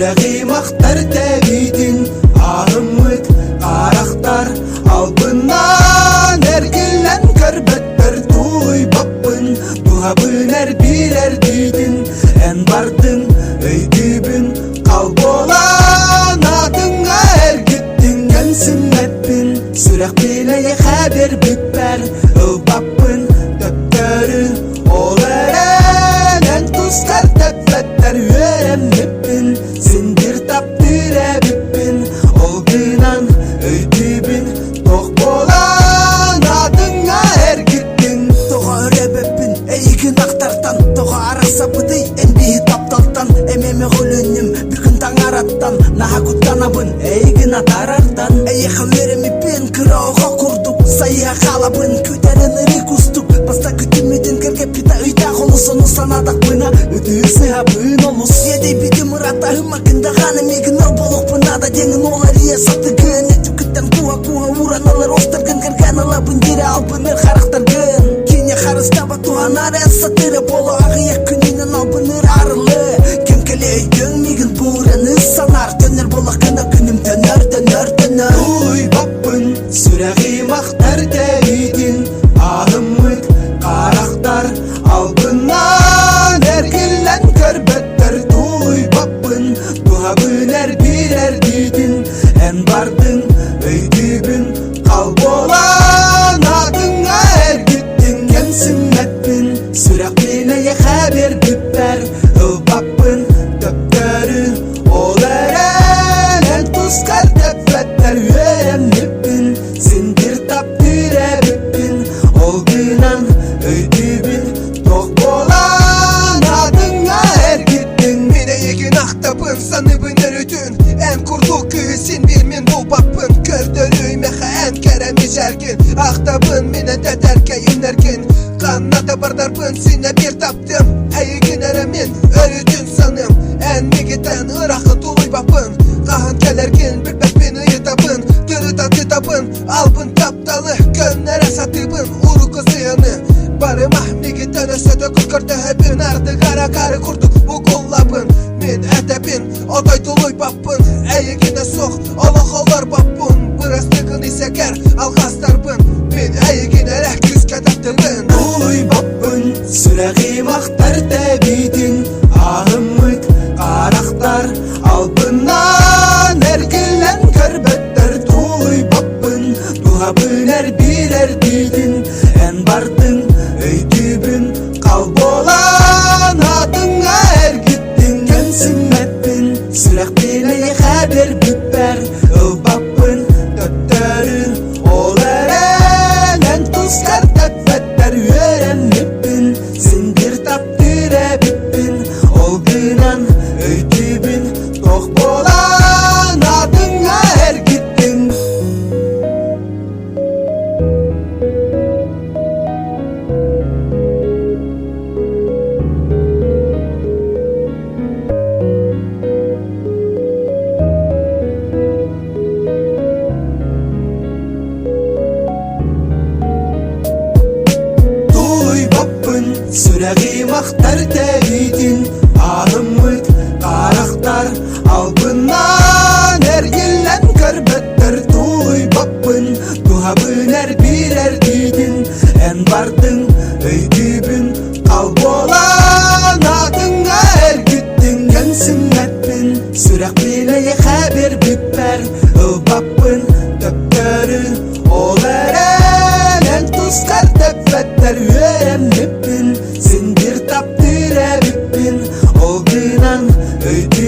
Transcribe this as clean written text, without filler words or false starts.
Сүрәги мақтар тәбейдін Арымык қарақтар Албынан әргелен көрбеттер Туй баппын Туға бүнер бірер дейдін Ән бардың өйдібін Қал болан адыңа әргеттің Әнсін әтпін Сүрәқ білeye қәбер бүппәр Үл баппын төптөрі Ол әрәлән тұскар тәппәттер Өрәмніппін Сендір таптыр әбіппін Ол гынан өйдібін Тоқ болан адыңа әргеттің Тоға өрәбіппін әйгін ақтартан Тоға арақса бұдый әнбейі тапталтан Әмеме ғөлінім бір күн таң араттан Наға күттанабын әйгін атарартан Әйеқі өрәміппін кырауға құрдық Сайыға қалабын көтерін ұрик ұстық Баста күтімеден кіргеп пита үйта қолысын ұсанадақ бұна Үтісі хапын олыс Едей биді мұрата хымакында ғаны мегін ал болық бұнада Деңін олар ие сатығын Әтіп күттен куа ұранылар Остырғын кірген алабын дере албыныр қарықтарғын Кене қарыстаба туған ары сатыры Болу ағияқ күнінен албыныр арылы Кемкеле үйдің мегін бұраны санар Төнер болақ күні күнім төнер Туй баппын Сүрәги мақтар тәбейдін Арымык қарақтар Албынан әргелен көрбеттер Туй баппын Туға бүнер бірер дейдін Ән бардың өйдібін Қал болан адыңа әргеттің Әнсін әтпін Сүрәқ білeye қәбер бүппәр Үл баппын төптөрі Ол әрәлән тұскар тәппәттер Өрәмніппін Сендір таптыр әбіппін Ол гынан өйдібін Тоқ болан адыңа әргеттің Мене егін ақтапын саныбын өрітін Ән құрдық күйі сен білмен бұл баппын Көрдір өймеға ән кәрәмі жәргін Ақтапын мене дәдәрке үнәргін Қанната бардарпын сені бір таптым Әйгін әрәмен өрітін саным Ән мегетен ұрақы тұлый бапын Қаған кәләрген білбәппен ұйытапын Түрі таты тапын албын тапталы Көннәрі сатыбын ұры қызыяны Барым мегетен өсөді күркірді әбін Арды қара құрдық бұғыллапын Мен әтәпін отай тұлый баппын Әйгені соқ олық олар баппын Бұрастығын исәкер алғастарбын Мен әйгені әрәк күз кәдәптірін Туй баппын Сүрәги мақтар тәбейдін Арымык қарақтар Албынан әргелен көрбеттер Туй баппын Туға бүнер бірер дейдін Ән бардың өйдібін Қал болан адыңа әргеттің Әнсін әтпін Сүрәқ білeye қәбер бүппәр Үл баппын төттөрі Ол әрәлән тұскар тәппәттер Өрәмніппін Сендір таптыр әбіппін Ол гынан өйдібін Тоқ болан адыңа әргеттің Туй баппын Сүрәги мақтар тәбейдін Арымык қарақтар Албынан әргелен көрбеттер Туй баппын Туға бүнер бірер дейдін Ән бардың өйдібін Қал болан адыңа әргеттің Әнсін әтпін Сүрәқ білeye қәбер бүппәр Үл баппын төптөрі Ол әрәлән тұскар тәппәттер Өрәмніппін Сендір таптыр әбіппін Ол гынан өйдібін